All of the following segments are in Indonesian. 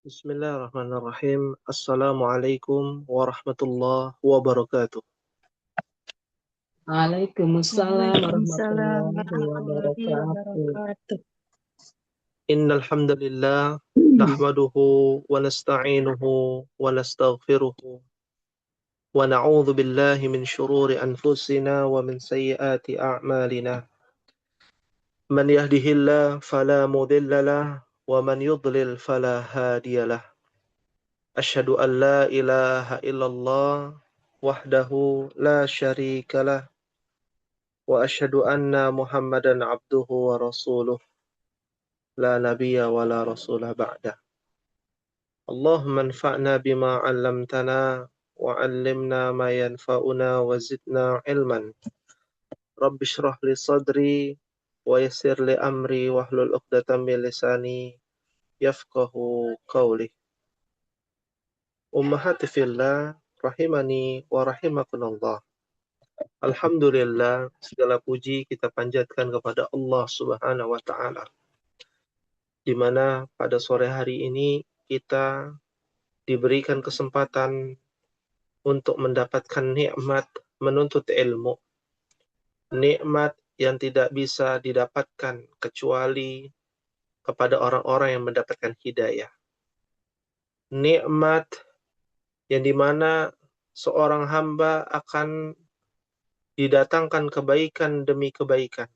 Bismillahirrahmanirrahim. Assalamualaikum warahmatullahi wabarakatuh. Waalaikumsalam Waalaikumsalam warahmatullahi warahmatullahi wabarakatuh. wabarakatuh. Innal hamdalillah nahmaduhu wa nasta'inuhu wa nastaghfiruhu wa na'udzu billahi min shururi anfusina wa min sayyiati a'malina. Man yahdihillahu fala mudilla lahu wa man yudlil fala hadiyalah. Asyhadu an la ilaha illallah wahdahu la syarika lah wa asyhadu anna Muhammadan abduhu wa rasuluh la nabiyya wa la rasulah ba'dah. Allahumma anfa'na bima 'allamtana wa 'allimna ma yanfa'una wa zidna ilman. Rabbi shrah li sadri wa yassir li amri wahlul 'uqdatam min lisani yafqahu qawli. Ummahati fillah rahimani wa rahimakumullah. Alhamdulillah, segala puji kita panjatkan kepada Allah Subhanahu wa taala, di mana pada sore hari ini kita diberikan kesempatan untuk mendapatkan nikmat menuntut ilmu. Nikmat yang tidak bisa didapatkan kecuali kepada orang-orang yang mendapatkan hidayah. Nikmat yang dimana seorang hamba akan didatangkan kebaikan demi kebaikan.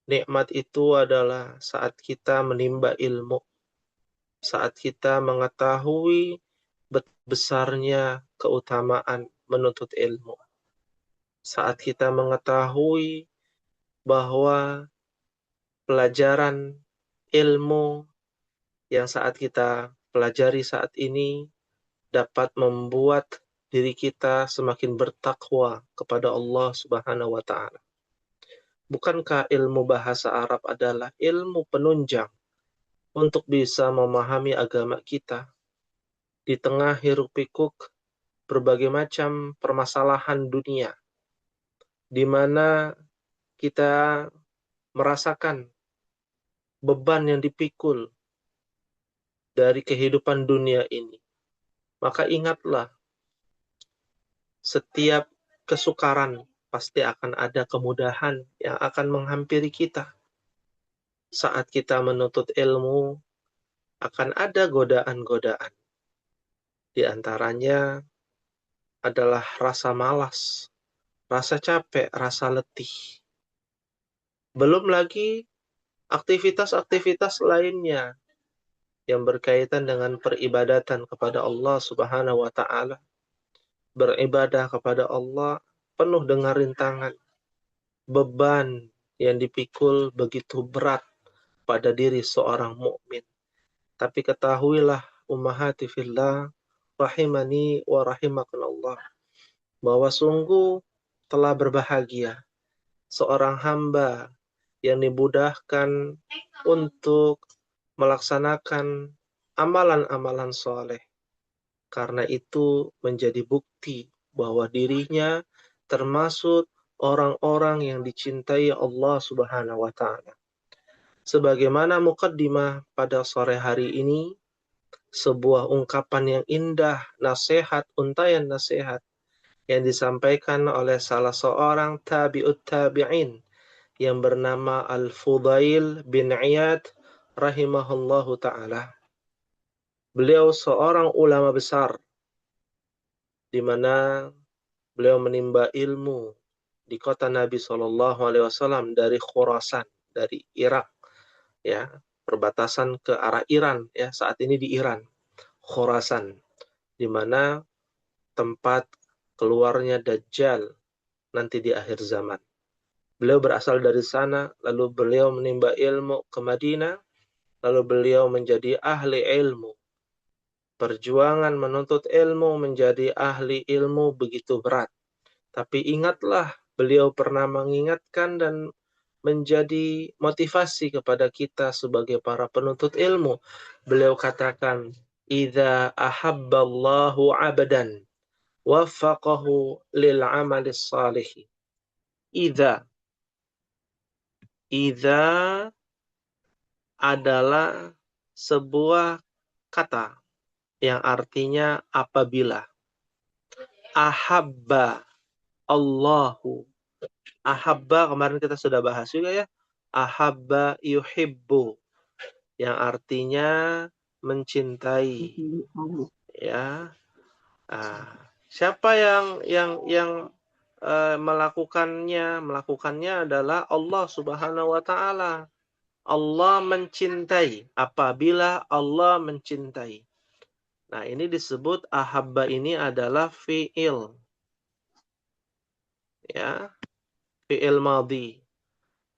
Nikmat itu adalah saat kita menimba ilmu, saat kita mengetahui besarnya keutamaan menuntut ilmu. Saat kita mengetahui bahwa pelajaran ilmu yang saat kita pelajari saat ini dapat membuat diri kita semakin bertakwa kepada Allah Subhanahu wa taala. Bukankah ilmu bahasa Arab adalah ilmu penunjang untuk bisa memahami agama kita di tengah hiruk-pikuk berbagai macam permasalahan dunia, di mana kita merasakan beban yang dipikul dari kehidupan dunia ini. Maka ingatlah, setiap kesukaran pasti akan ada kemudahan yang akan menghampiri kita. Saat kita menuntut ilmu, akan ada godaan-godaan. Di antaranya adalah rasa malas, rasa capek, rasa letih. Belum lagi aktivitas-aktivitas lainnya yang berkaitan dengan peribadatan kepada Allah Subhanahu wa taala. Beribadah kepada Allah penuh dengan rintangan. Beban yang dipikul begitu berat pada diri seorang mukmin. Tapi ketahuilah ummahati fillah rahimani wa rahimakumullah, bahwa sungguh telah berbahagia seorang hamba yang dimudahkan untuk melaksanakan amalan-amalan soleh. Karena itu menjadi bukti bahwa dirinya termasuk orang-orang yang dicintai Allah Subhanahu wa taala. Sebagaimana mukaddimah pada sore hari ini, sebuah ungkapan yang indah, nasihat, untayan nasihat yang disampaikan oleh salah seorang tabi'ut tabi'in yang bernama Al-Fudail bin Iyad rahimahullahu ta'ala. Beliau seorang ulama besar, di mana beliau menimba ilmu di kota Nabi SAW dari Khurasan, dari Irak, ya, perbatasan ke arah Iran, ya, saat ini di Iran, Khurasan, di mana tempat keluarnya Dajjal nanti di akhir zaman. Beliau berasal dari sana, lalu beliau menimba ilmu ke Madinah, lalu beliau menjadi ahli ilmu. Perjuangan menuntut ilmu menjadi ahli ilmu begitu berat. Tapi ingatlah, beliau pernah mengingatkan dan menjadi motivasi kepada kita sebagai para penuntut ilmu. Beliau katakan, "Idza ahabballahu 'abdan waffaqahu lil 'amalis salih." Idza adalah sebuah kata yang artinya apabila. Ahabba Allahu. Ahabba kemarin kita sudah bahas juga ya. Ahabba yuhibbu yang artinya mencintai. Ya. Siapa yang melakukannya adalah Allah Subhanahu wa taala. Allah mencintai apabila Allah mencintai. Nah, ini disebut ahabba ini adalah fi'il. Ya, fi'il madhi.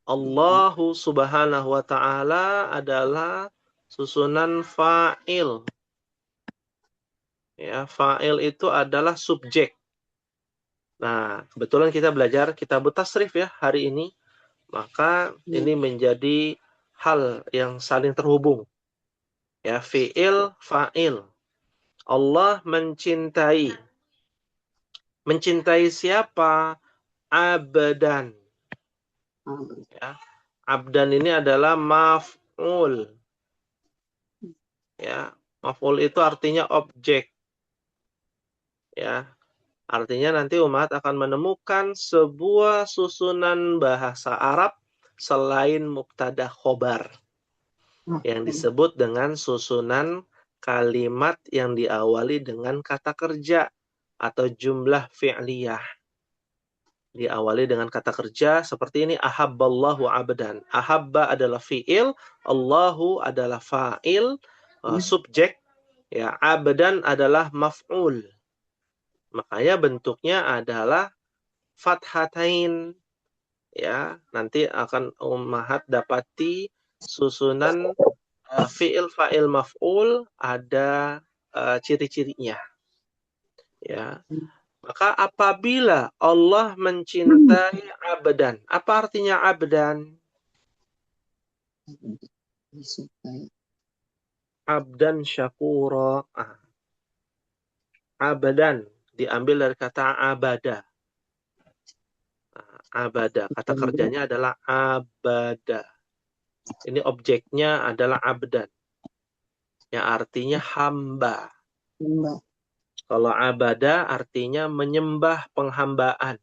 Allahu Subhanahu wa taala adalah susunan fa'il. Ya, fa'il itu adalah subjek. Nah, kebetulan kita belajar kitab tasrif ya hari ini. Maka ini menjadi hal yang saling terhubung. Ya, fi'il, fa'il. Allah mencintai. Mencintai siapa? Abdan. Ya. Abdan ini adalah maf'ul. Ya, maf'ul itu artinya objek. Ya. Artinya nanti umat akan menemukan sebuah susunan bahasa Arab selain mubtada khobar yang disebut dengan susunan kalimat yang diawali dengan kata kerja atau jumlah fi'liyah. Diawali dengan kata kerja seperti ini, ahabballahu abdan. Ahabba adalah fi'il, Allahu adalah fa'il, subjek, ya, abdan adalah maf'ul. Makanya bentuknya adalah fathatain. Ya, nanti akan ummahat dapati susunan fi'il, fa'il, maf'ul ada ciri-cirinya. Ya. Maka apabila Allah mencintai abdan, apa artinya abdan? Abdan syakura. Abdan diambil dari kata abada. Abada, kata kerjanya adalah abada. Ini objeknya adalah abdan. Yang artinya hamba. Kalau abada artinya menyembah, penghambaan.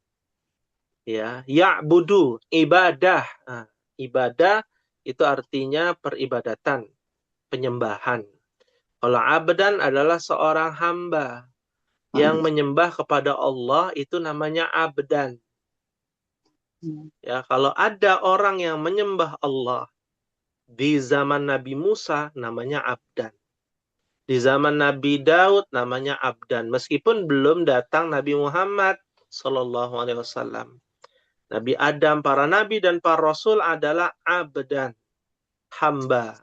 Ya, ya'budu, ibadah. Nah, ibadah itu artinya peribadatan, penyembahan. Kalau abdan adalah seorang hamba yang menyembah kepada Allah, itu namanya abdan. Ya, kalau ada orang yang menyembah Allah di zaman Nabi Musa, namanya abdan. Di zaman Nabi Daud namanya abdan, meskipun belum datang Nabi Muhammad sallallahu alaihi wasallam. Nabi Adam, para nabi dan para rasul adalah abdan, hamba.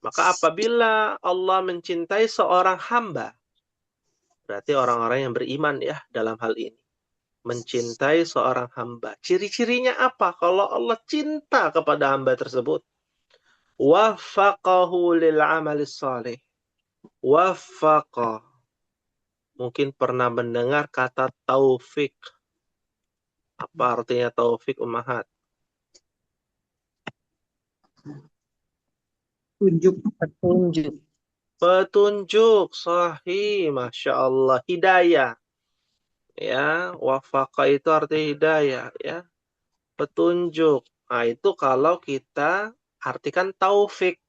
Maka apabila Allah mencintai seorang hamba, berarti orang-orang yang beriman ya dalam hal ini. Mencintai seorang hamba. Ciri-cirinya apa kalau Allah cinta kepada hamba tersebut? Waffaqahu lil amalis salih. Waffaqa. Mungkin pernah mendengar kata taufik. Apa artinya taufik, ummahat? Petunjuk. Petunjuk. Sahih. Masya Allah. Hidayah. Ya. Waffaqa itu artinya hidayah. Ya. Petunjuk. Nah itu kalau kita artikan taufik.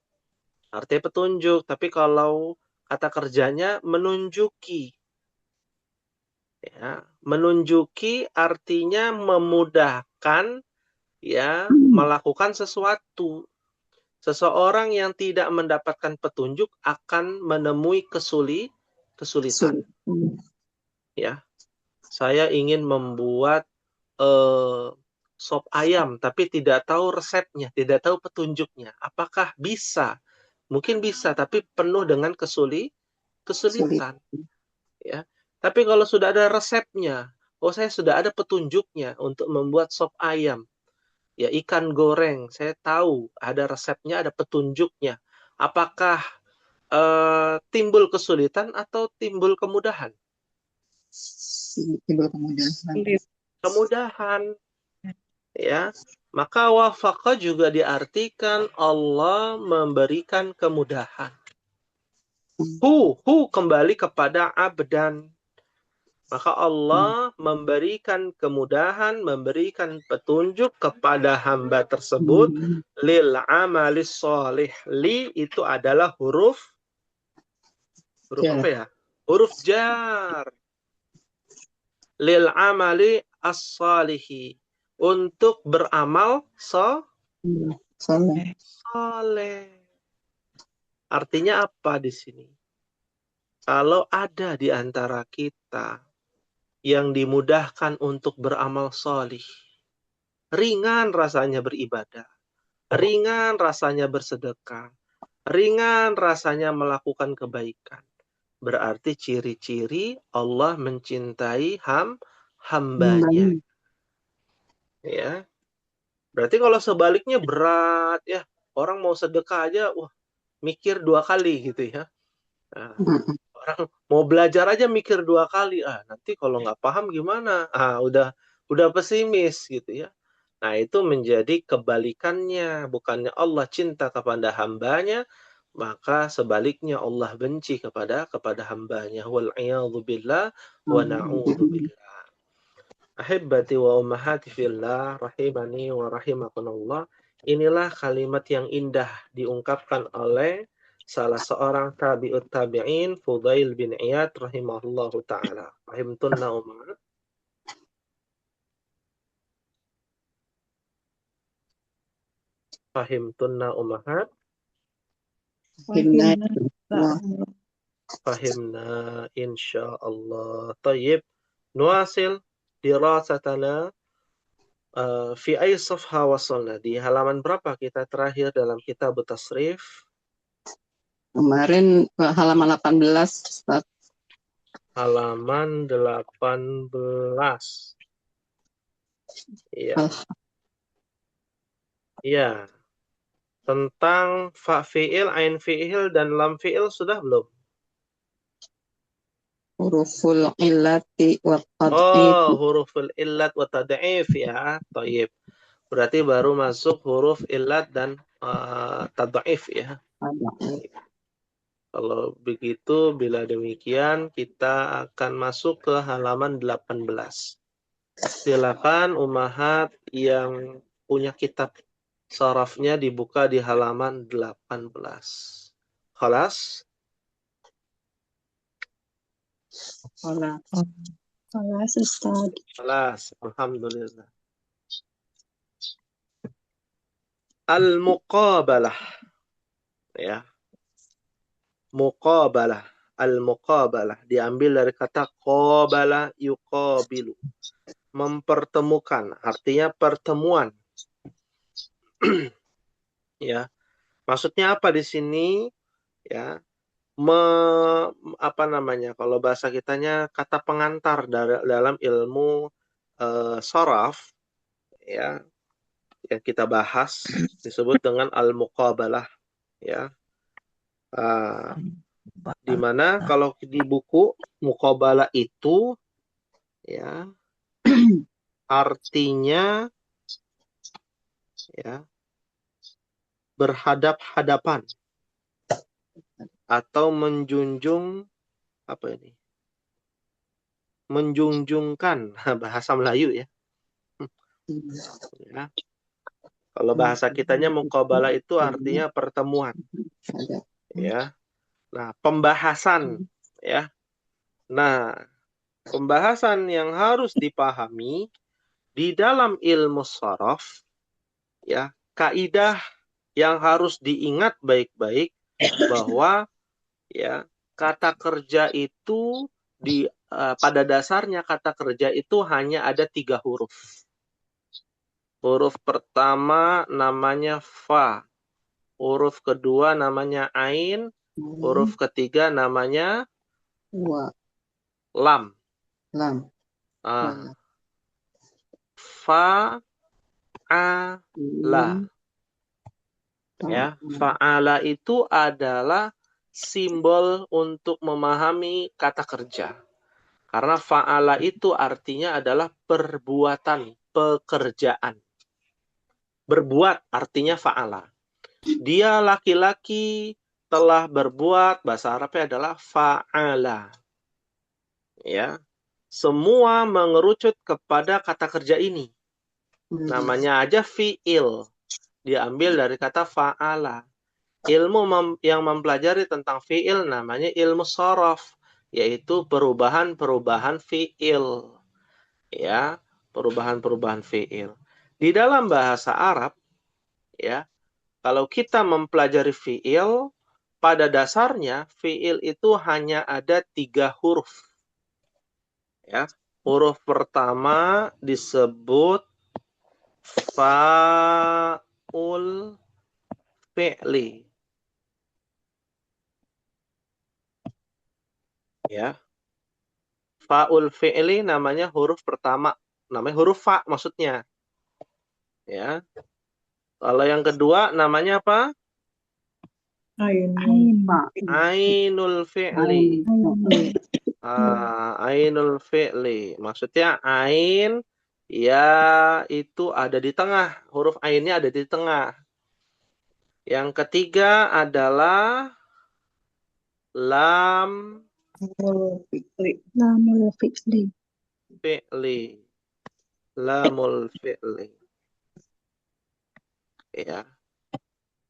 Artinya petunjuk. Tapi kalau kata kerjanya menunjuki. Ya, menunjuki artinya memudahkan ya melakukan sesuatu. Seseorang yang tidak mendapatkan petunjuk akan menemui kesulitan. Ya. Saya ingin membuat sop ayam tapi tidak tahu resepnya, tidak tahu petunjuknya. Apakah bisa? Mungkin bisa, tapi penuh dengan kesulitan. Ya. Tapi kalau sudah ada resepnya, saya sudah ada petunjuknya untuk membuat sop ayam. Ya, ikan goreng, saya tahu ada resepnya, ada petunjuknya. Apakah timbul kesulitan atau timbul kemudahan? Timbul kemudahan. Kemudahan. Ya. Maka wafaqa juga diartikan Allah memberikan kemudahan. Hu kembali kepada abdan. Maka Allah memberikan kemudahan, memberikan petunjuk kepada hamba tersebut lil amalis sholih. Li itu adalah huruf apa ya? Huruf jar. Lil amali as-salihi. Untuk beramal soleh. Artinya apa di sini? Kalau ada di antara kita yang dimudahkan untuk beramal solih, ringan rasanya beribadah, ringan rasanya bersedekah, ringan rasanya melakukan kebaikan. Berarti ciri-ciri Allah mencintai hambanya. Ya. Berarti kalau sebaliknya berat ya, orang mau sedekah aja, wah mikir 2 kali gitu ya. Nah, orang mau belajar aja mikir 2 kali, nanti kalau nggak paham gimana? Udah pesimis gitu ya. Nah, itu menjadi kebalikannya. Bukannya Allah cinta kepada hambanya, maka sebaliknya Allah benci kepada hambanya. Wal'iyadzubillah wa na'udzubillah. Ahibbati wa ummahati fillah, rahimani wa rahimakunallah. Inilah kalimat yang indah diungkapkan oleh salah seorang tabi'ut tabi'in, Fudail bin Iyad rahimahullahu ta'ala. Fahimtunna ummahat? Fahimtunna ummahat? Fahimna insyaallah. Tayyib. Nuasil dirasatana fi ay safha wasalna. Di halaman berapa kita terakhir dalam kitab tasrif? Kemarin halaman 18, Ustaz. Halaman 18. Iya. Iya. Tentang fa fi'il, ain fi'il, dan lam fi'il sudah belum? Huruful illati wa tad'if. Oh, huruful illat wa tad'if ya. Tayyib. Berarti baru masuk huruf illat dan tad'if ya. Kalau begitu, bila demikian, kita akan masuk ke halaman 18. Silakan ummahat yang punya kitab sarafnya dibuka di halaman 18. Khalas? Khalas, Ustaz. Khalas, alhamdulillah. Al-muqabalah. Ya. Muqabalah. Al-muqabalah diambil dari kata qabala yuqabilu. Mempertemukan, artinya pertemuan. Ya. Maksudnya apa di sini? Ya. Apa namanya? Kalau bahasa kitanya kata pengantar dalam ilmu sharaf ya, yang kita bahas disebut dengan al-muqabalah ya. Di mana kalau di buku muqabalah itu ya artinya ya berhadap-hadapan atau menjunjung apa ini? Menjunjungkan bahasa Melayu ya. Ya. Kalau bahasa kitanya muqabalah itu artinya pertemuan. Ya. Nah, pembahasan ya. Nah, pembahasan yang harus dipahami di dalam ilmu sharaf ya, kaidah yang harus diingat baik-baik bahwa ya, kata kerja itu pada dasarnya kata kerja itu hanya ada 3 huruf. Huruf pertama namanya fa. Huruf kedua namanya ain. Huruf ketiga namanya lam. Fa, a, la. Ya, fa'ala itu adalah simbol untuk memahami kata kerja. Karena fa'ala itu artinya adalah perbuatan, pekerjaan. Berbuat artinya fa'ala. Dia laki-laki telah berbuat, bahasa Arabnya adalah fa'ala. Ya. Semua mengerucut kepada kata kerja ini. Namanya aja fi'il. Diambil dari kata fa'ala. Ilmu yang mempelajari tentang fi'il namanya ilmu shorof, yaitu perubahan-perubahan fi'il. Ya, perubahan-perubahan fi'il. Di dalam bahasa Arab, ya, kalau kita mempelajari fi'il, pada dasarnya fi'il itu hanya ada 3 huruf. Ya, huruf pertama disebut fa'ul fi'li. Ya, fa'ul fi'li namanya huruf pertama, namanya huruf fa maksudnya. Ya. Kalau yang kedua namanya apa? Ainul fi'li. Ainul fi'li. Maksudnya ain ya itu ada di tengah. Huruf ainnya ada di tengah. Yang ketiga adalah lam Lamul fi'li. fi'li. Lamul fi'li. Ya.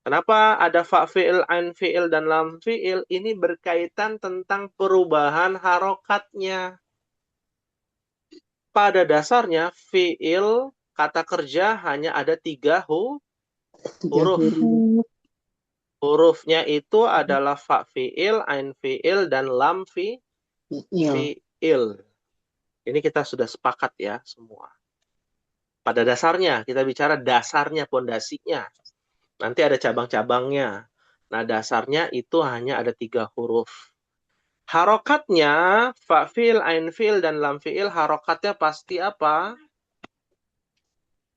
Kenapa ada fa fi'il, ain fi'il, dan lam fi'il? Ini berkaitan tentang perubahan harokatnya. Pada dasarnya, fi'il, kata kerja, hanya ada 3 huruf. Hurufnya itu adalah fa fi'il, ain fi'il, dan lam fi'il. Ini kita sudah sepakat ya semua. Pada dasarnya, kita bicara dasarnya, pondasinya. Nanti ada cabang-cabangnya. Nah, dasarnya itu hanya ada 3 huruf. Harokatnya, fa fi'il, ain fi'il, dan lam fi'il, harokatnya pasti apa?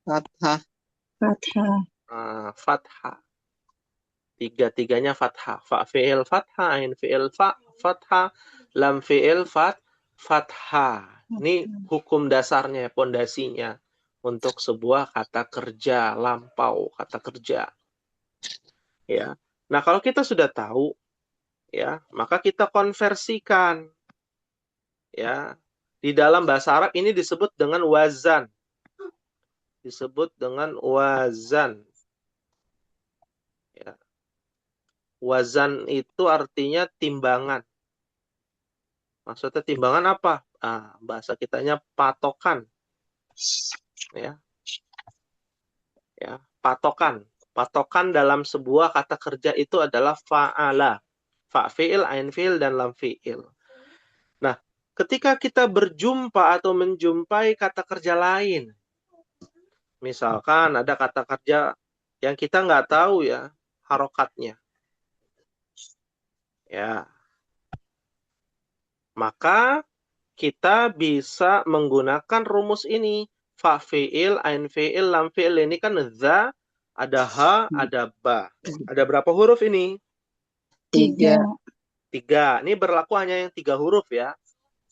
Fathah. Fathah. Tiga-tiganya fathah. Fa fi'il fathah, ain fi'il fathah, lam fi'il fathah. Ini hukum dasarnya, pondasinya untuk sebuah kata kerja, lampau kata kerja. Ya. Nah, kalau kita sudah tahu, ya, maka kita konversikan. Ya. Di dalam bahasa Arab ini disebut dengan wazan. Disebut dengan wazan. Ya. Wazan itu artinya timbangan. Maksudnya timbangan apa? Bahasa kitanya patokan. Ya. Ya, patokan. Patokan dalam sebuah kata kerja itu adalah fa'ala. Fa fi'il, ain fi'il, dan lam fi'il. Nah, ketika kita berjumpa atau menjumpai kata kerja lain, misalkan ada kata kerja yang kita nggak tahu ya harokatnya, ya, maka kita bisa menggunakan rumus ini. Fa fi'il, ain fi'il, lam fi'il. Ini kan za, ada ha, ada ba. Ada berapa huruf ini? 3. 3. Ini berlaku hanya yang 3 huruf ya.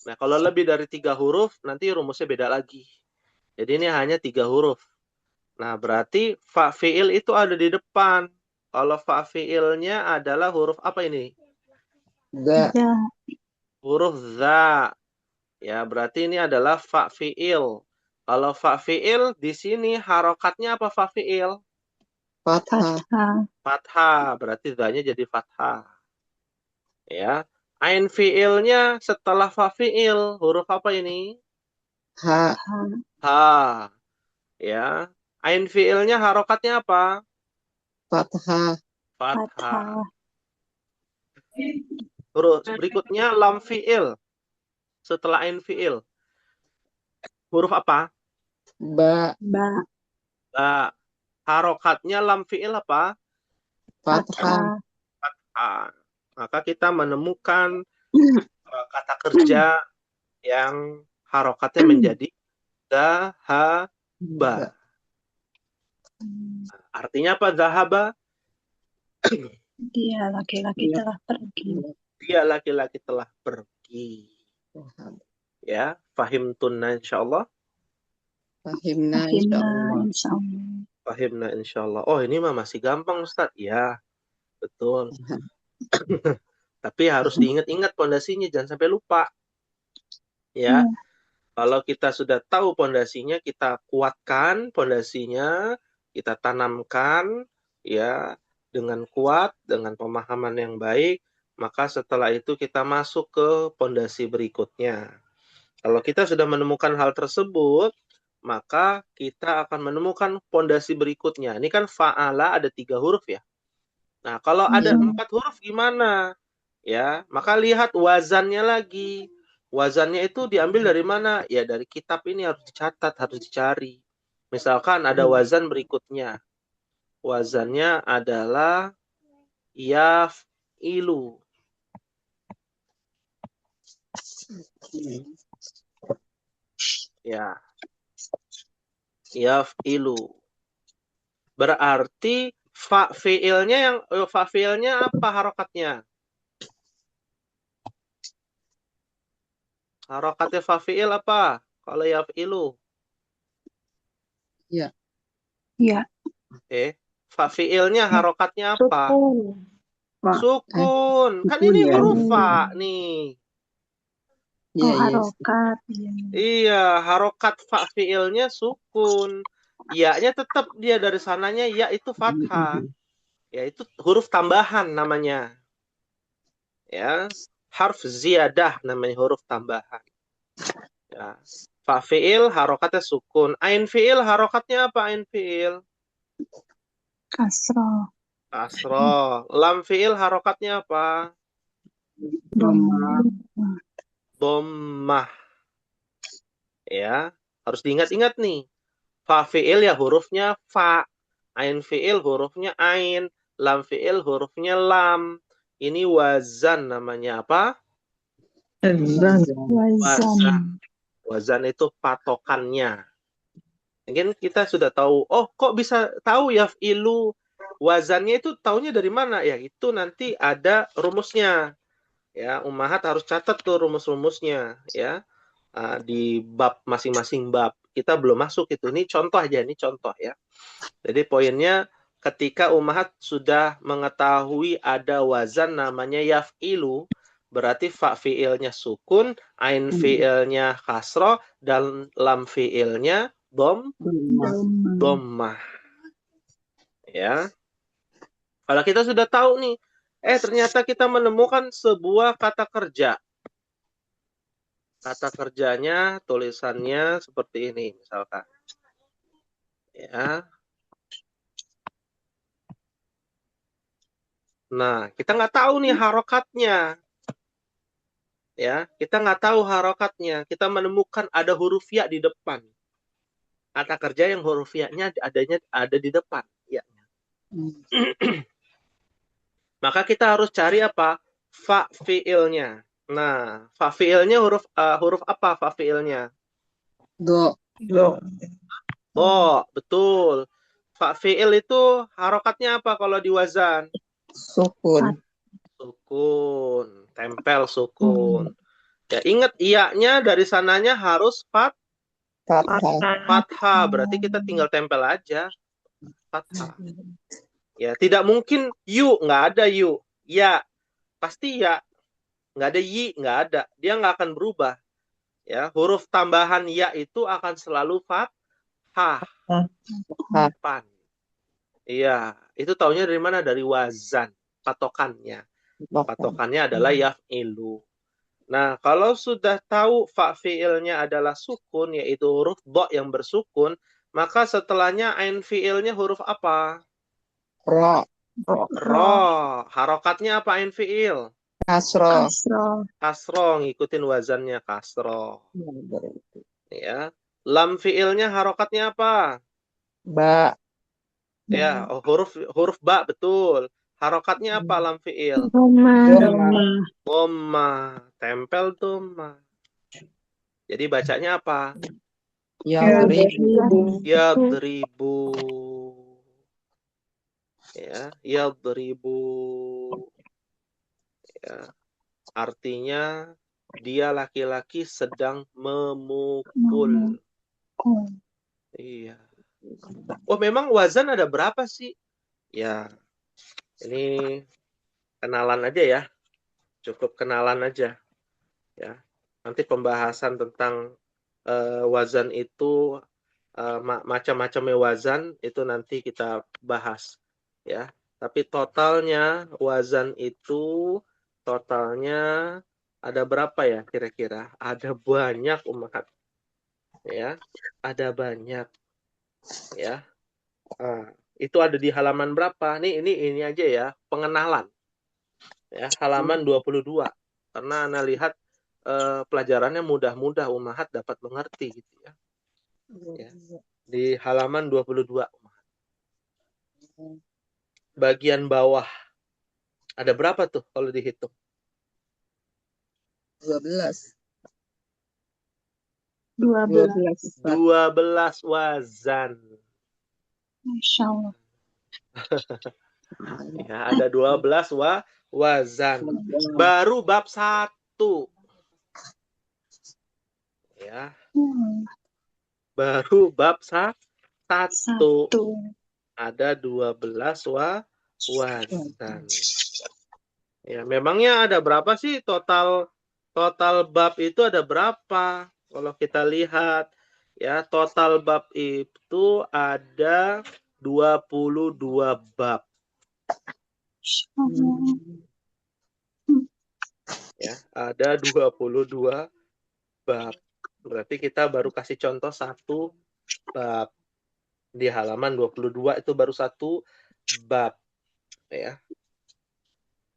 Nah, kalau lebih dari 3 huruf, nanti rumusnya beda lagi. Jadi ini hanya 3 huruf. Nah, berarti fa fi'il itu ada di depan. Kalau fa fi'ilnya adalah huruf apa ini? Za. Huruf za. Ya, berarti ini adalah fa fi'il. Kalau fa fi'il di sini harokatnya apa fa fi'il? Fathah. Fathah. Berarti za-nya jadi fathah. Ya. Ain fi'ilnya setelah fa fi'il, huruf apa ini? Ha. Ha. Ya. Ain fi'ilnya harokatnya apa? Fathah. Fathah. Terus berikutnya lam fi'il. Setelah ain fi'il. Huruf apa? Ba. Ba. Harokatnya lam fi'il apa? Fathah. Maka kita menemukan kata kerja yang harokatnya menjadi zahaba. Artinya apa zahaba? Dia laki-laki telah pergi. Dia laki-laki telah pergi. Ya, fahimtunna insyaallah. Fahimna insyaallah. Fahimna insyaallah. Oh, ini mah masih gampang Ustaz. Ya, betul. Tapi harus diingat-ingat pondasinya, jangan sampai lupa. Ya, kalau kita sudah tahu pondasinya, kita kuatkan pondasinya, kita tanamkan ya dengan kuat, dengan pemahaman yang baik, maka setelah itu kita masuk ke pondasi berikutnya. Kalau kita sudah menemukan hal tersebut, maka kita akan menemukan pondasi berikutnya. Ini kan fa'ala ada 3 huruf ya. Nah, kalau ada 4 huruf gimana? Ya, maka lihat wazannya lagi. Wazannya itu diambil dari mana? Ya, dari kitab ini harus dicatat, harus dicari. Misalkan ada wazan berikutnya. Wazannya adalah yaf'ilu. Ya, yaf'ilu. Berarti fa-fi'ilnya apa harokatnya? Harokatnya fa-fi'il apa? Kalau yaf'ilu. Ya. Ya. Fa-fi'ilnya harokatnya apa? Sukun. Sukun. Kan ini ya. huruf fa nih. Oh, Iya, iya. harokat. Iya, harokat fa-fi'ilnya sukun. Ya-nya tetap dia dari sananya ya itu fathah. Ya itu huruf tambahan namanya. Ya, harf ziyadah namanya huruf tambahan. Ya. Fa-fi'il harokatnya sukun. Ain fi'il harokatnya apa ain fi'il? Kasroh. Kasroh. Lam fi'il harokatnya apa? Dhammah. Dhammah. Ya, harus diingat-ingat nih. Fa fi'il ya hurufnya fa. Ain fi'il hurufnya ain. Lam fi'il hurufnya lam. Ini wazan namanya apa? Wazan. Wazan itu patokannya. Mungkin kita sudah tahu, oh kok bisa tahu yaf'ilu? Wazannya itu taunya dari mana? Ya itu nanti ada rumusnya. Ya, ummahat harus catat tuh rumus-rumusnya ya. Di bab masing-masing bab. Kita belum masuk itu. Ini contoh aja, ini contoh ya. Jadi poinnya ketika ummahat sudah mengetahui ada wazan namanya yaf'ilu, berarti fa fi'ilnya sukun, ain fi'ilnya kasroh, dan lam fi'ilnya dhammah. Ya. Kalau kita sudah tahu nih, ternyata kita menemukan sebuah kata kerja. Kata kerjanya, tulisannya seperti ini misalkan. Ya. Nah, kita nggak tahu nih harokatnya. Ya, kita nggak tahu harokatnya. Kita menemukan ada huruf ya di depan. Kata kerja yang huruf ya-nya ada di depan. Ya. Maka kita harus cari apa? Fa fi'ilnya. Nah, fa fi'ilnya huruf apa fa fi'ilnya? Do. Oh, betul. Fa fi'il itu harokatnya apa kalau di wazan? Sukun. Sukun, tempel sukun. Ya, ingat iya-nya dari sananya harus fathah. Berarti kita tinggal tempel aja. Fathah. Ya, tidak mungkin yu, nggak ada yu. Ya, pasti ya. Nggak ada yi, nggak ada. Dia nggak akan berubah. Ya, huruf tambahan ya itu akan selalu fathah. Pan. Iya, itu taunya dari mana? Dari wazan, patokannya. Patokannya adalah yaf'ilu. Nah, kalau sudah tahu fa fi'ilnya adalah sukun, yaitu huruf do yang bersukun, maka setelahnya ain fi'ilnya huruf apa? Ro. Ro. Harokatnya apa ain fi'il? Kasro. Kasro, ngikutin wazannya kasro. Ya. Lam fi'ilnya harokatnya apa? Ba. Ya, huruf ba, betul. Harokatnya apa lam fi'il? Dhammah. Tempel dhammah. Jadi bacanya apa? Yadribu. Yadribu. Ya, yadribu. Ya. Artinya dia laki-laki sedang memukul. Iya. Oh, memang wazan ada berapa sih? Ya. Ini kenalan aja ya. Cukup kenalan aja ya. Nanti pembahasan tentang wazan itu macam-macamnya wazan itu nanti kita bahas ya. Tapi totalnya wazan itu totalnya ada berapa ya kira-kira? Ada banyak umat ya. Ada banyak ya. Itu ada di halaman berapa? Ini aja ya, pengenalan. Ya, halaman 22. Karena Ana lihat pelajarannya mudah-mudah umahat dapat mengerti gitu ya. Ya. Di halaman 22 umahat. Bagian bawah ada berapa tuh kalau dihitung? 12. 12. 12 wazan. Masya Allah. Ya, ada 12 wazan. Baru bab 1. Ya. Baru bab 1. Ada 12 wazan. Ya, memangnya ada berapa sih total bab itu ada berapa? Kalau kita lihat ya, total bab itu ada 22 bab. Ya, ada 22 bab. Berarti kita baru kasih contoh 1 bab. Di halaman 22 itu baru 1 bab. Ya.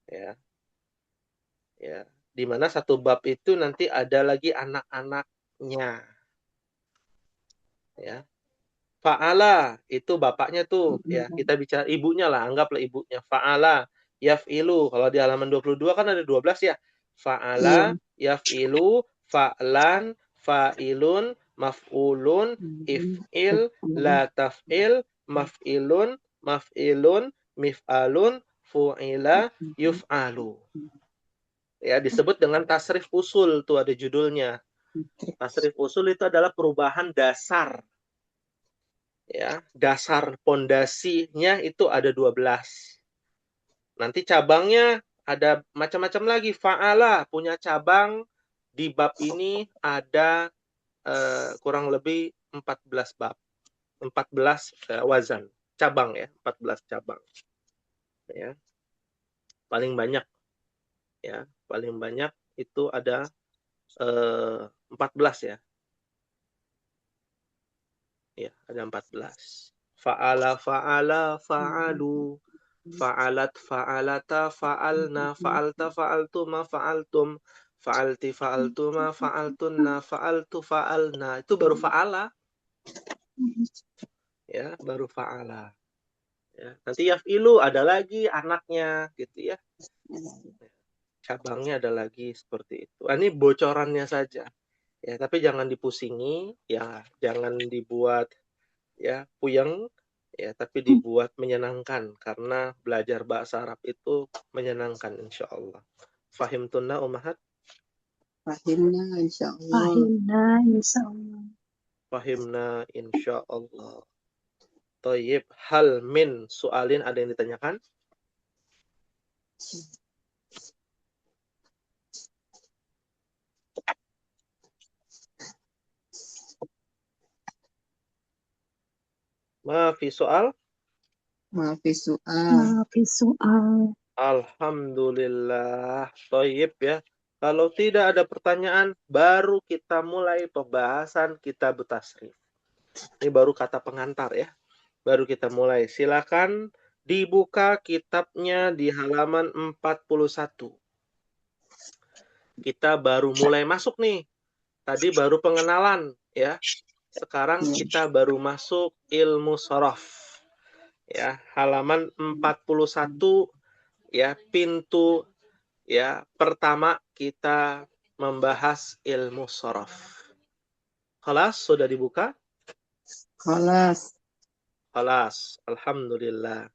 Ya. Ya. Di mana 1 bab itu nanti ada lagi anak-anaknya. Ya. Fa'ala itu bapaknya tuh ya, kita bicara ibunya lah, anggaplah ibunya. Fa'ala yaf'ilu. Kalau di halaman 22 kan ada 12 ya. Fa'ala yaf'ilu, fa'lan, fa'ilun, maf'ulun, if'il, la taf'il, maf'ilun, maf'ilun, mif'alun, fu'ila, yuf'alu. Ya, disebut dengan tasrif usul tuh ada judulnya. Tasrif usul itu adalah perubahan dasar. Ya, dasar pondasinya itu ada 12. Nanti cabangnya ada macam-macam lagi. Fa'ala punya cabang di bab ini ada kurang lebih 14 bab. 14 wazan. Cabang ya, 14 cabang. Ya. Paling banyak ya, paling banyak itu ada 14 ya. Ya, ada 14. Fa'ala, fa'ala, fa'alu. Fa'alat, fa'alata, fa'alna, fa'alta, fa'altuma, fa'altum, fa'alti, fa'altuma, fa'altunna, fa'altu, fa'alna. Itu baru fa'ala. Ya, baru fa'ala. Ya, nanti yaf'ilu ada lagi anaknya gitu ya. Cabangnya ada lagi seperti itu. Ini bocorannya saja. Ya, tapi jangan dipusingi, ya, jangan dibuat ya puyeng. Ya, tapi dibuat menyenangkan karena belajar bahasa Arab itu menyenangkan insyaallah. Fahimtunna ummahat? Fahimna insyaallah. Fahimna insyaallah. Fahimna insyaallah. Thayyib, hal min soalin ada yang ditanyakan? Maafi soal? Maafi soal. Maafi soal. Alhamdulillah. Thayyib ya. Kalau tidak ada pertanyaan, baru kita mulai pembahasan kitab tasrif. Ini baru kata pengantar ya. Baru kita mulai. Silakan dibuka kitabnya di halaman 41. Kita baru mulai masuk nih. Tadi baru pengenalan ya. Sekarang kita baru masuk ilmu sorof. Ya, halaman 41 ya, pintu ya pertama kita membahas ilmu sorof. Khalas, sudah dibuka? Khalas. Khalas, alhamdulillah.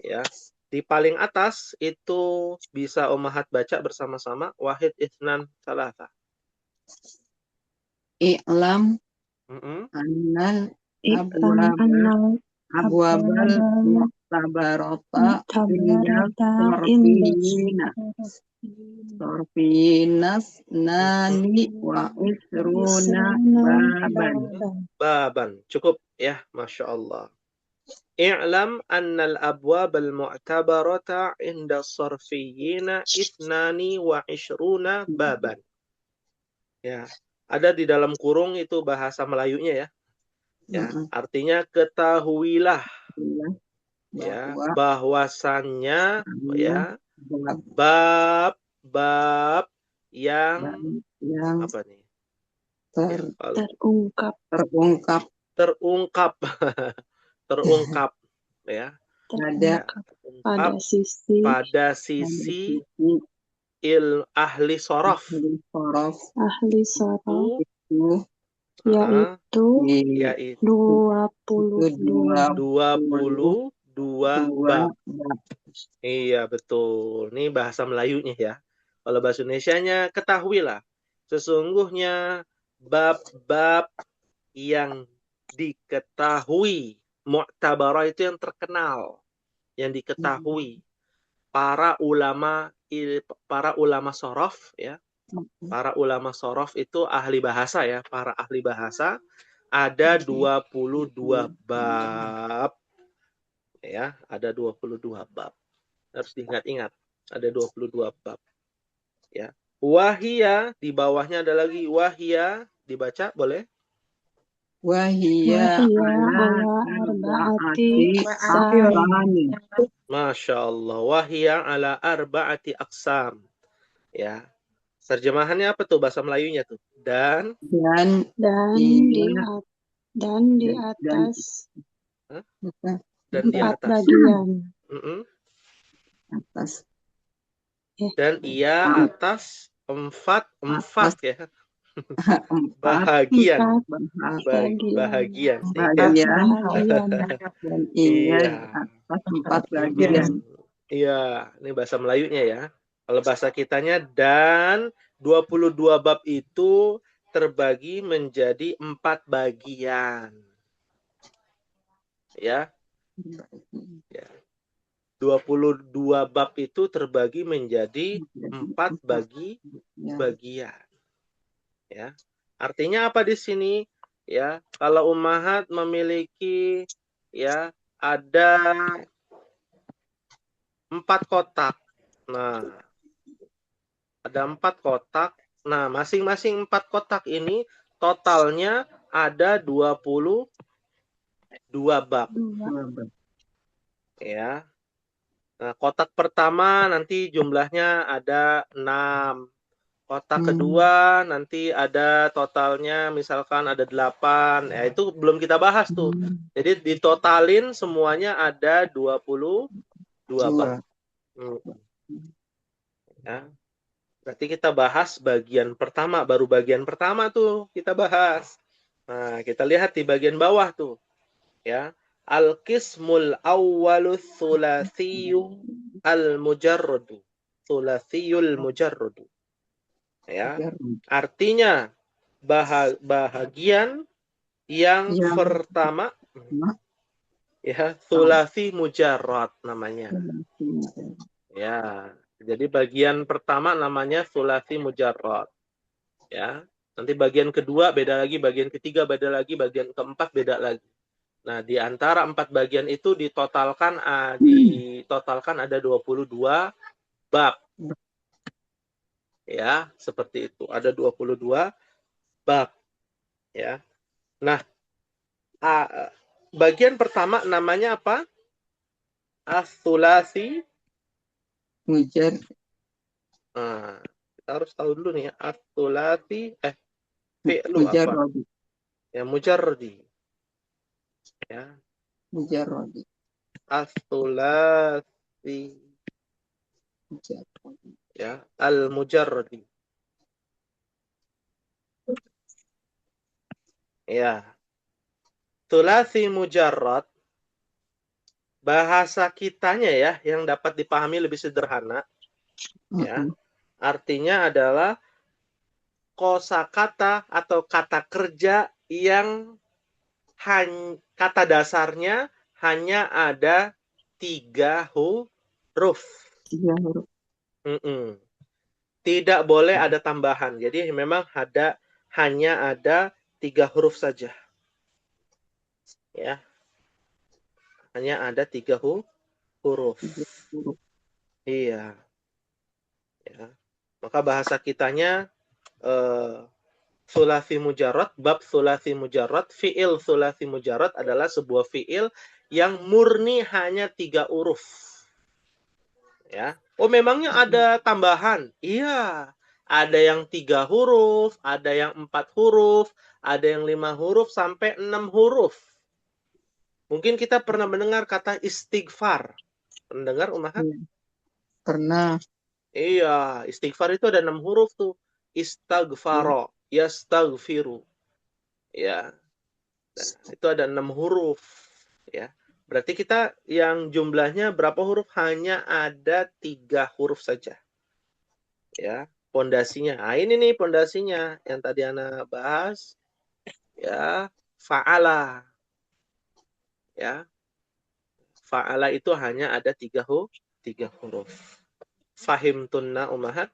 Ya, di paling atas itu bisa ummahat baca bersama-sama wahid itsnan tsalatsa. I'lam Mm-mm. annal Ikram abwaba annal Abwabal mu'tabarata inda Tabarata inda sorfina. Sorfinas nani wa isruna baban. Baban. Cukup ya, Masya Allah. I'lam annal abwabal mu'tabarata inda sarfiyina ithnani wa ishruna baban. Ya, ada di dalam kurung itu bahasa Melayunya ya. Ya, artinya ketahuilah ya bahwasannya ya bab yang apa nih? terungkap Terungkap terungkap ya. pada sisi ahli sorof ahli sorof yaitu yaitu 22 bab. Iya betul. Ini bahasa Melayunya ya. Kalau bahasa Indonesianya ketahuilah sesungguhnya bab-bab yang diketahui, mu'tabarah itu yang terkenal, yang diketahui para ulama sorof ya. Para ulama sorof itu ahli bahasa ya, para ahli bahasa ada 22 bab. Ya, ada 22 bab. Harus diingat-ingat, ada 22 bab. Ya. Wahia, di bawahnya ada lagi wahia, dibaca boleh? Wahia ala arba'ati aqsami. Masya Allah. Wahia ala arba'ati aqsam. Ya. Terjemahannya apa tuh bahasa Melayunya tuh? Dan di atas dan di atas bagian atas dan ia atas empat ya bahagian dan ia atas 4 bagian. Iya, ini bahasa Melayunya ya. Kalau bahasa kitanya dan 22 bab itu terbagi menjadi 4 bagian. Ya. 22 bab itu terbagi menjadi 4 bagian. Ya. Artinya apa di sini? Ya, kalau ummahat memiliki ya ada 4 kotak. Nah, ada 4 kotak. Nah, masing-masing 4 kotak ini totalnya ada 22 bab. Ya. Nah, kotak pertama nanti jumlahnya ada 6. Kotak kedua nanti ada totalnya misalkan ada 8. Ya, itu belum kita bahas tuh. Jadi ditotalin semuanya ada 22 bab. Ya. Berarti kita bahas bagian pertama, baru bagian pertama tuh kita bahas. Nah, kita lihat di bagian bawah tuh. Ya. Al-qismul awwalu thulathiyyu al-mujarradu. Thulathiyul mujarradu. Ya. Artinya bahagian yang pertama ya, thulathi mujarrad namanya. Ya. Jadi bagian pertama namanya thulathi mujarrad. Ya. Nanti bagian kedua beda lagi, bagian ketiga beda lagi, bagian keempat beda lagi. Nah, di antara 4 bagian itu ditotalkan ada 22 bab. Ya, seperti itu. Ada 22 bab. Ya. Nah, bagian pertama namanya apa? As-thulathi mujarrad. Nah, kita harus tahu dulu nih ya. As-thulathi fi'lu apa? Ya, mujarradi. Ya. Mujarradi. As-thulathi. Ya, al-mujarradi. Ya. Thulathi mujarrad bahasa kitanya ya yang dapat dipahami lebih sederhana. Ya. Artinya adalah kosakata atau kata kerja yang kata dasarnya hanya ada 3 huruf. 3 huruf. Tidak boleh ada tambahan. Jadi memang hanya ada 3 huruf saja. Ya. Hanya ada 3 huruf. Iya. Ya. Maka bahasa kitanya sulasi mujarrad, bab sulasi mujarrad, fi'il sulasi mujarrad adalah sebuah fi'il yang murni hanya 3 huruf. Ya. Oh, memangnya ada tambahan? Iya. Ada yang 3 huruf, ada yang 4 huruf, ada yang 5 huruf sampai 6 huruf. Mungkin kita pernah mendengar kata istighfar. Pernah dengar, Ummahat? Pernah. Iya, istighfar itu ada 6 huruf tuh. Istaghfaro, yastaghfiru. Ya. Nah, itu ada 6 huruf. Ya. Berarti kita yang jumlahnya berapa huruf? Hanya ada 3 huruf saja. Ya, pondasinya. Nah, ini nih pondasinya yang tadi Ana bahas. Ya, fa'ala. Ya. Fa'ala itu hanya ada 3 huruf. Fahim tunna Ummahat?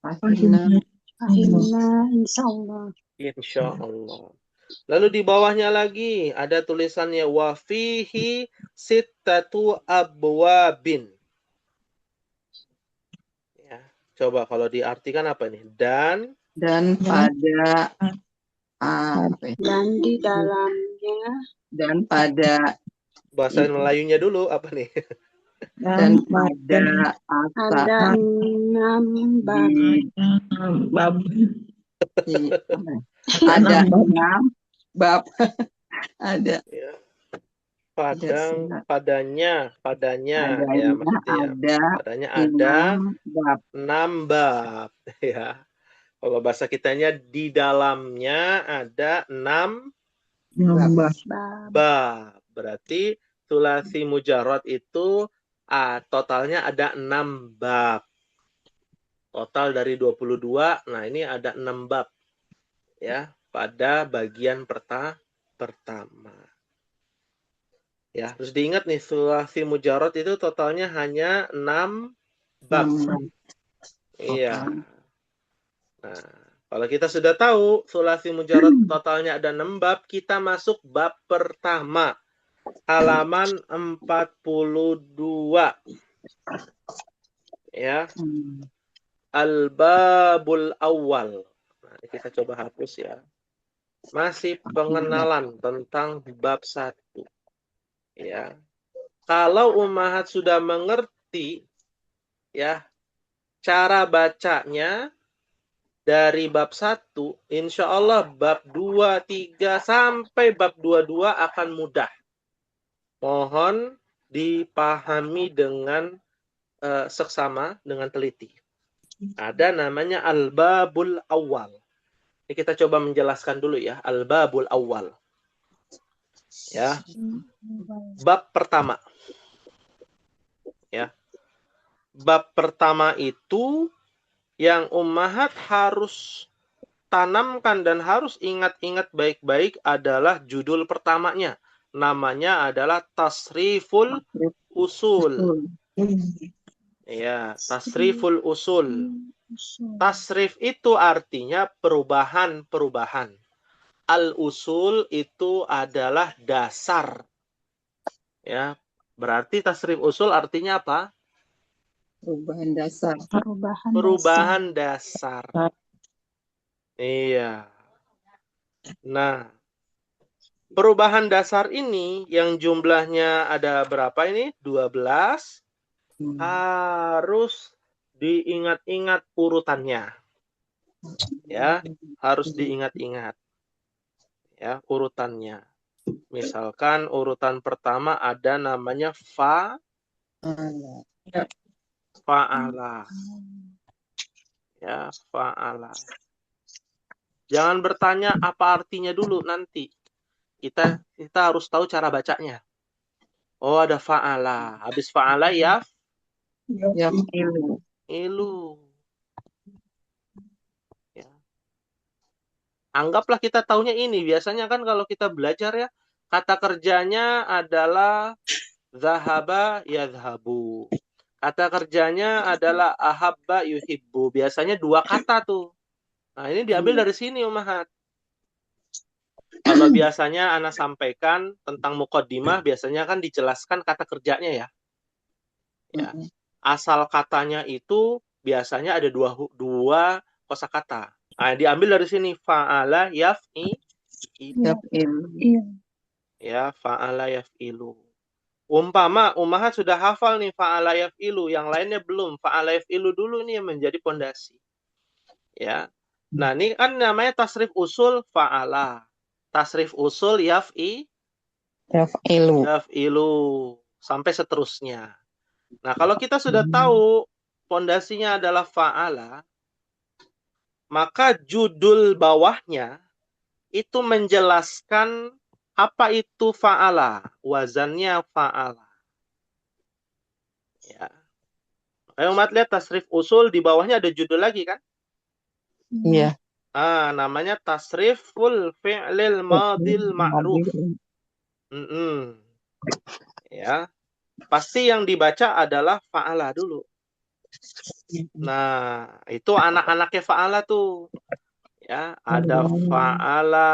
Fahimna. Fahimna, insyaallah. Insyaallah. Lalu di bawahnya lagi ada tulisannya wa fihi sittatu abwabin. Ya, coba kalau diartikan apa ini? Dan pada Dan di dalamnya. Dan pada bahasa Melayunya dulu apa nih? Dan pada ada 6 bab. Ada 6 bab. Ada. Ya. Padanya ya maksudnya. Padanya ada 6 bab. Ya. Kalau bahasa kitanya di dalamnya ada 6 bab. Berarti sulasi mujarrad itu totalnya ada 6 bab. Total dari 22, nah ini ada 6 bab. Ya, pada bagian pertama. Ya, terus diingat nih sulasi mujarrad itu totalnya hanya 6 bab. Iya. Nah, kalau kita sudah tahu sulasi mujarrad totalnya ada 6 bab, kita masuk bab pertama. Halaman 42. Ya. Al-babul awal. Nah, ini kita coba hapus ya. Masih pengenalan tentang bab 1. Ya. Kalau Ummahat sudah mengerti ya cara bacanya dari bab 1, insya Allah bab 2, 3 sampai bab 22 akan mudah. Mohon dipahami dengan seksama, dengan teliti. Ada namanya al-babul awal. Ini kita coba menjelaskan dulu ya, al-babul awal. Ya. Bab pertama. Ya. Bab pertama itu yang Ummahat harus tanamkan dan harus ingat-ingat baik-baik adalah judul pertamanya. Namanya adalah Tasriful Usul. Ya, Tasriful Usul. Tasrif itu artinya perubahan-perubahan. Al-usul itu adalah dasar. Ya, berarti tasrif usul artinya apa? Perubahan dasar. Perubahan dasar. Iya. Nah, perubahan dasar ini yang jumlahnya ada berapa ini? 12. Harus diingat-ingat urutannya. Ya, harus diingat-ingat. Ya, urutannya. Misalkan urutan pertama ada namanya fa'ala. Ya, fa'ala. Jangan bertanya apa artinya dulu nanti. Kita harus tahu cara bacanya. Oh, ada fa'ala. Habis fa'ala ya ilu. Ya. Anggaplah kita taunya ini. Biasanya kan kalau kita belajar ya, kata kerjanya adalah zahaba yadhabu. Kata kerjanya adalah ahabba yuhibbu. Biasanya dua kata tuh. Nah, ini diambil dari sini, Ummahat. Kalau biasanya Ana sampaikan tentang muqaddimah, biasanya kan dijelaskan kata kerjanya ya. Ya. Asal katanya itu biasanya ada dua kosakata. Nah, diambil dari sini fa'ala yaf'ilu. Ya, fa'ala yaf'ilu. Umpama Ummahat sudah hafal nih fa'ala yaf'ilu, yang lainnya belum. Fa'ala yaf'ilu dulu nih yang menjadi pondasi. Ya. Nah, ini kan namanya tasrif usul fa'ala. Tasrif usul yaf'ilu sampai seterusnya. Nah, kalau kita sudah tahu pondasinya adalah fa'ala, maka judul bawahnya itu menjelaskan apa itu fa'ala, wazannya fa'ala. Ya. Ayo umat lihat tasrif usul di bawahnya ada judul lagi kan? Iya. Namanya tasriful fi'lil madil ma'ruf. Ya. Pasti yang dibaca adalah fa'ala dulu. Nah, itu anak-anaknya fa'ala tuh. Ya, ada fa'ala,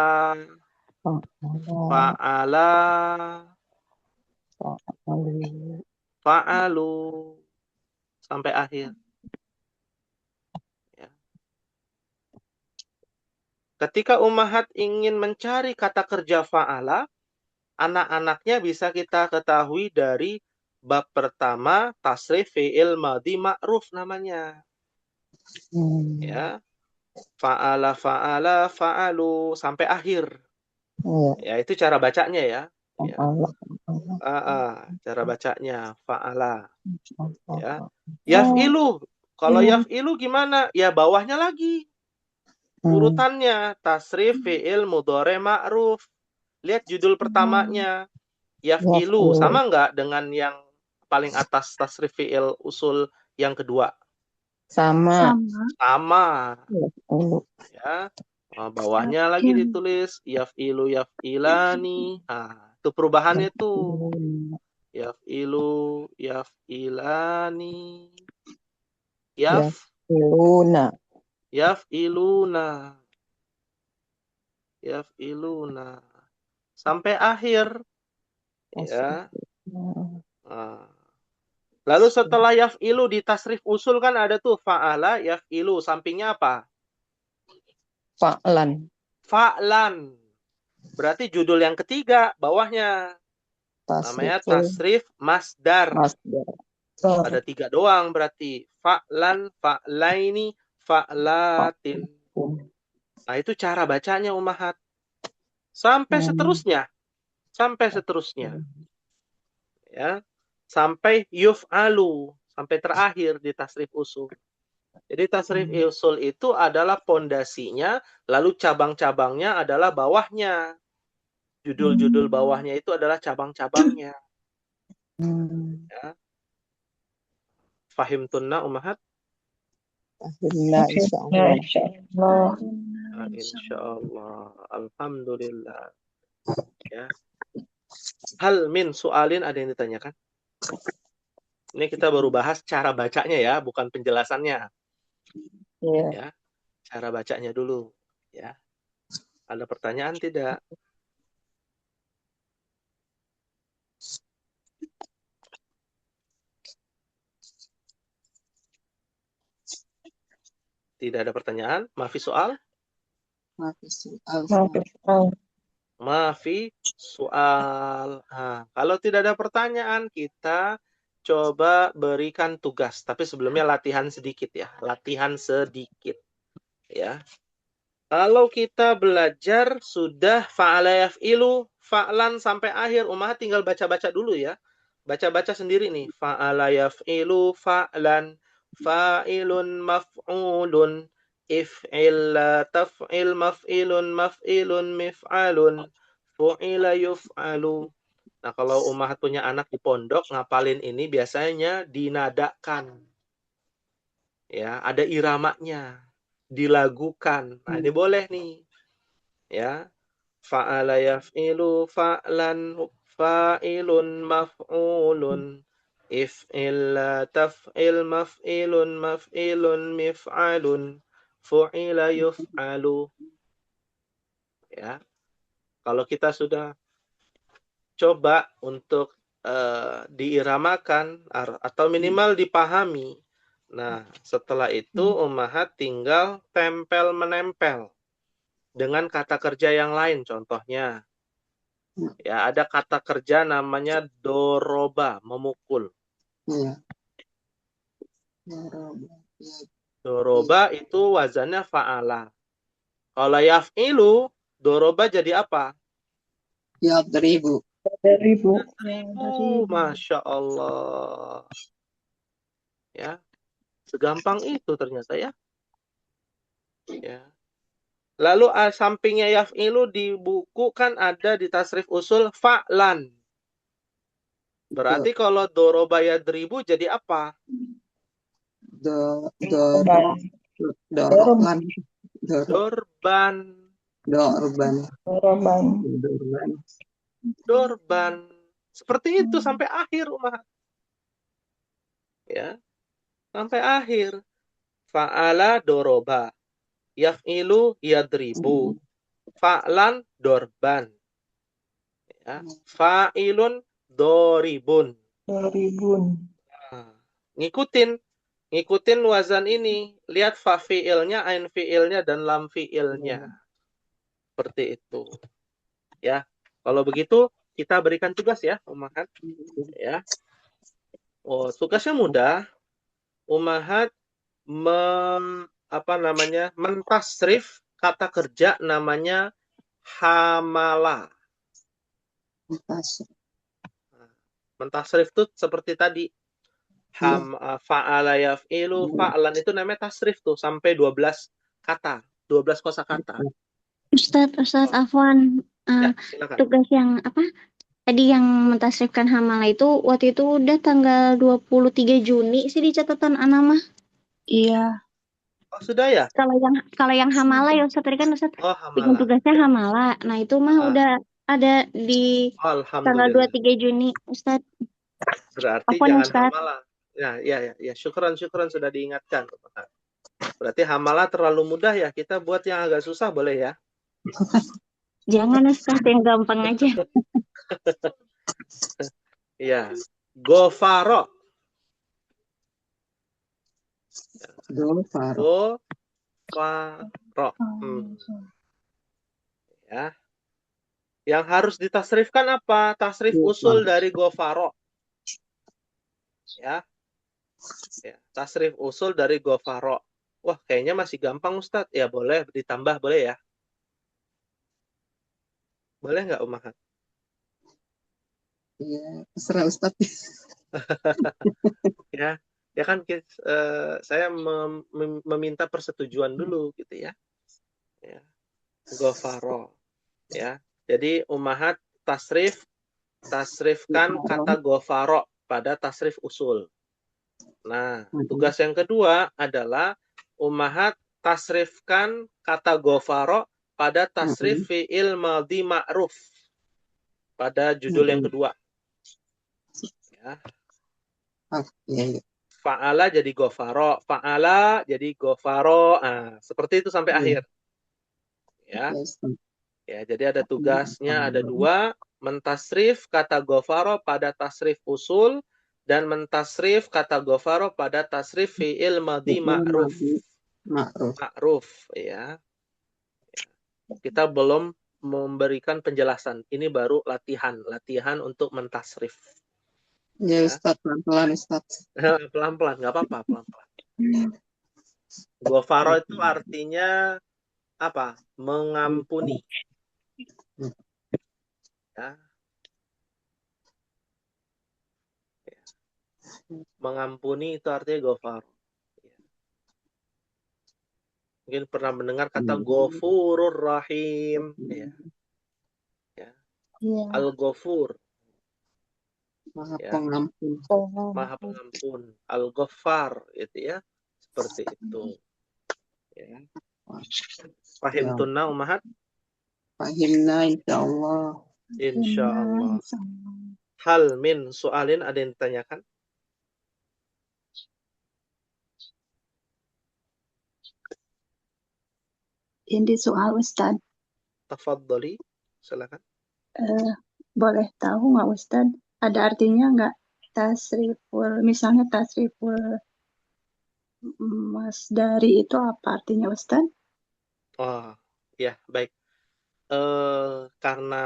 fa'alu sampai akhir. Ya. Ketika Ummahat ingin mencari kata kerja fa'ala, anak-anaknya bisa kita ketahui dari bab pertama tasrif fi'il madhi ma'ruf namanya. Ya. Fa'ala, fa'ala, fa'alu sampai akhir. Ya, itu cara bacanya ya. Ya. Cara bacanya fa'ala. Ya. Yaf'ilu. Kalau yaf'ilu gimana? Ya bawahnya lagi. Urutannya tasrif fi'il mudhari ma'ruf. Lihat judul pertamanya. Yaf'ilu sama enggak dengan yang paling atas tasrif fi'il usul yang kedua? Sama. Ya. Bawahnya lagi ditulis yaf'ilu yaf'ilani. Itu perubahannya tuh. Yaf'ilu yaf'ilani. Yaf'iluna. Sampai akhir. Ya. Lalu setelah yaf'ilu di tasrif usul kan ada tuh fa'ala yaf'ilu. Sampingnya apa? Fa'lan. Berarti judul yang ketiga bawahnya. Namanya tasrif masdar. Ada 3 doang berarti. Fa'lan, fa'laini, fa'latin. Nah, itu cara bacanya Ummahat. Sampai seterusnya. Ya. Sampai yuf'alu. Sampai terakhir di tasrif usul. Jadi tasrif usul itu adalah pondasinya, lalu cabang-cabangnya adalah bawahnya. Judul-judul bawahnya itu adalah cabang-cabangnya. Ya. Fahimtunna Ummahat? Fahimna insyaallah. Insyaallah. Alhamdulillah. Ya. Hal min soalin ada yang ditanyakan? Ini kita baru bahas cara bacanya ya, bukan penjelasannya. Ya. Cara bacanya dulu, ya. Ada pertanyaan tidak? Tidak ada pertanyaan? Maafi soal? Maafi soal. Kalau tidak ada pertanyaan, kita coba berikan tugas. Tapi sebelumnya latihan sedikit ya. Latihan sedikit. Ya. Kalau kita belajar sudah fa'ala yaf'ilu, fa'lan sampai akhir, Ummahat tinggal baca-baca dulu ya. Baca-baca sendiri nih. Fa'ala yaf'ilu, fa'lan, fa'ilun, maf'ulun, if'il, taf'il, maf'ilun, maf'ilun, mif'alun, fu'ila yuf'alu. Nah, kalau Ummahat punya anak di pondok, ngapalin ini biasanya dinadakan. Ya, ada iramanya. Dilagukan. Nah, ini boleh nih. Ya. Fa'ala yaf'ilu fa'lan fa'ilun maf'ulun. If'il taf'il maf'ilun maf'ilun mif'alun. Fu'ila yuf'alu. Ya. Kalau kita sudah coba untuk diiramakan atau minimal dipahami. Nah, setelah itu ummahat tinggal tempel-menempel dengan kata kerja yang lain. Contohnya, ya ada kata kerja namanya doroba, memukul. Iya. Doroba itu wazannya fa'ala. Kalau yaf'ilu, doroba jadi apa? Ya, 1000. 1000. Masya Allah. Ya, segampang itu ternyata ya. Ya. Lalu sampingnya yaf'ilu di buku kan ada di tasrif usul fa'lan. Berarti kalau doroba yadribu jadi apa? Dorban. Dorban. Dorban. Seperti itu sampai akhir umat. Ya. Sampai akhir. Fa'ala doroba. Yaf'ilu yadribu. Fa'lan dorban. Ya. Fa'ilun doribun. Nah, ngikutin wazan ini. Lihat fa fi'ilnya, ain fi'ilnya, dan lam fi'ilnya. Seperti itu. Ya. Kalau begitu, kita berikan tugas ya, ummahat. Ya. Oh, tugasnya mudah. Ummahat mentasrif kata kerja namanya hamala. Mentasrif itu seperti tadi. Fa'ala yaf'ilu fa'lan itu namanya tasrif tuh sampai 12 kata, 12 kosakata. Ustadz Afwan, Ya, silakan. tugas yang apa? Tadi yang mentasrifkan hamala itu waktu itu udah tanggal 23 Juni sih di catatan Ana mah. Iya. Oh, sudah ya? Kalau yang hamala ya Ustadz, tadi kan Ustadz bikin Hamala. tugasnya hamala. Nah, itu mah udah ada di tanggal 23 Juni, Ustadz. Berarti Afwan, jangan Ustadz. hamala. Ya, syukran sudah diingatkan. Berarti hamala terlalu mudah ya, kita buat yang agak susah boleh ya? Jangan Ustadz, yang gampang aja. Ya, gofaro. Gofaro. Ya. Yang harus ditasrifkan apa? Tasrif usul dari gofaro. Ya. Tasrif usul dari gofaro. Wah, kayaknya masih gampang Ustadz. Ya boleh ditambah, boleh ya? Boleh nggak ummahat? Iya, terserah Ustadz. Ya kan saya meminta persetujuan dulu gitu ya. Ya. Gofaro. Ya. Jadi ummahat tasrifkan kata gofaro pada tasrif usul. Nah, tugas yang kedua adalah ummahat tasrifkan kata gofaro pada tasrif fi'il madhi ma'ruf pada judul yang kedua. Ya. Fa'ala jadi gofaro, fa'ala jadi gofaro. Nah, seperti itu sampai akhir. Ya. Ya, jadi ada tugasnya ada 2, mentasrif kata gofaro pada tasrif usul dan mentasrif kata gofaro pada tasrif fi'il madhi ma'ruf. Ma'ruf, ya. Kita belum memberikan penjelasan. Ini baru latihan untuk mentasrif. Ya, Ustadz, pelan-pelan Ustadz. Pelan-pelan, nggak apa-apa, pelan-pelan. Gofaro itu artinya apa? Mengampuni. Ya. Mengampuni itu artinya gofaro. Mungkin pernah mendengar kata Ghafurur Rahim. Ya. Al-Ghafur. Maha Ya. pengampun. Maha pengampun. Al-Ghaffar, gitu ya. Seperti itu. Ya. Fahim tunna ummahat? Fahimna insyaallah. Insyaallah. Insyaallah. Hal min soalin, ada yang ditanyakan? Ini soal Ustadz. Tafadhali, silakan. Boleh tahu nggak Ustadz, ada artinya nggak tasriful, misalnya tasriful masdari itu apa artinya Ustadz? Oh, ya, baik. Karena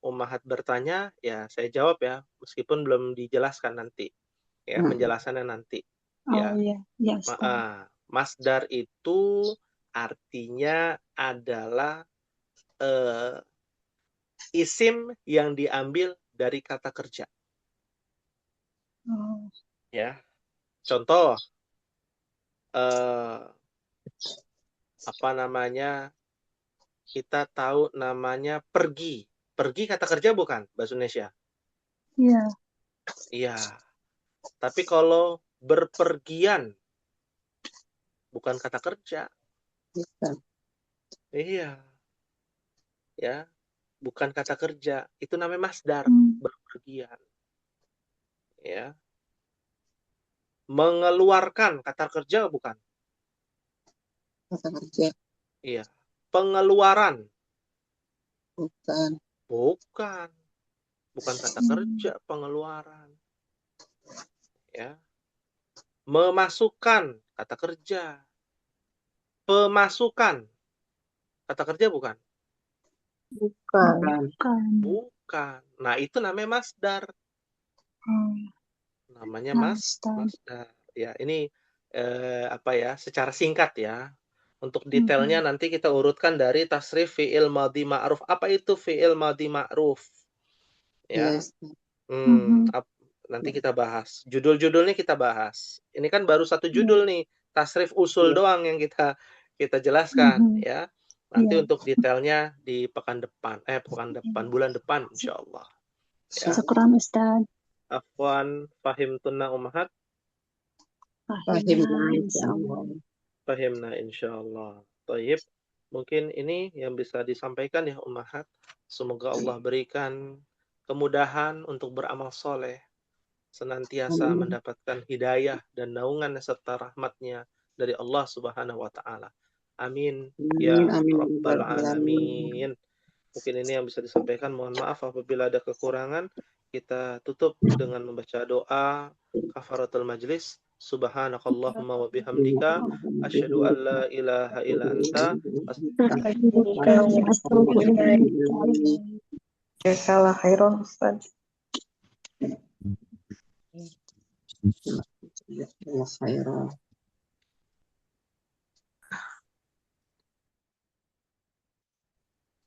Ummahat bertanya, ya saya jawab ya, meskipun belum dijelaskan nanti. Ya, penjelasannya nanti. Ya. Oh iya, ya Ustadz. Masdar itu artinya adalah isim yang diambil dari kata kerja. Oh, Ya. Contoh, apa namanya, kita tahu namanya pergi. Pergi kata kerja bukan bahasa Indonesia? iya. Iya. Tapi kalau berpergian bukan kata kerja. Iya. Ya, bukan kata kerja. Itu namanya masdar, berpergian. Ya. Mengeluarkan kata kerja bukan? Kata kerja. Iya. Pengeluaran. Bukan. Bukan. Bukan kata kerja, pengeluaran. Ya. Memasukkan kata kerja. Pemasukan kata kerja bukan? Bukan. Bukan. Nah, itu namanya masdar. Namanya masdar. Ya, ini apa ya? Secara singkat ya. Untuk detailnya nanti kita urutkan dari tasrif fi'il madhi ma'ruf. Apa itu fi'il madhi ma'ruf? Ya. Yes. Nanti kita bahas. Judul-judulnya kita bahas. Ini kan baru satu judul nih. Tasrif usul doang yang kita jelaskan ya. Nanti untuk detailnya di bulan depan insyaallah. Ya. Syukran Ustaz. Afwan, fahimtunna ummahat? Fahimna insyaallah. Fahimna insyaallah. Thayyib. Mungkin ini yang bisa disampaikan ya ummahat. Semoga Allah berikan kemudahan untuk beramal soleh. Senantiasa mendapatkan hidayah dan naungan serta rahmatnya dari Allah Subhanahu wa taala. Amin ya rabbal alamin. Mungkin ini yang bisa disampaikan. Mohon maaf apabila ada kekurangan. Kita tutup dengan membaca doa kafaratul majlis. Subhanakallahumma wa bihamdika asyhadu an la ilaha illa anta Jazakallah khairan Ustaz. Ya khairan.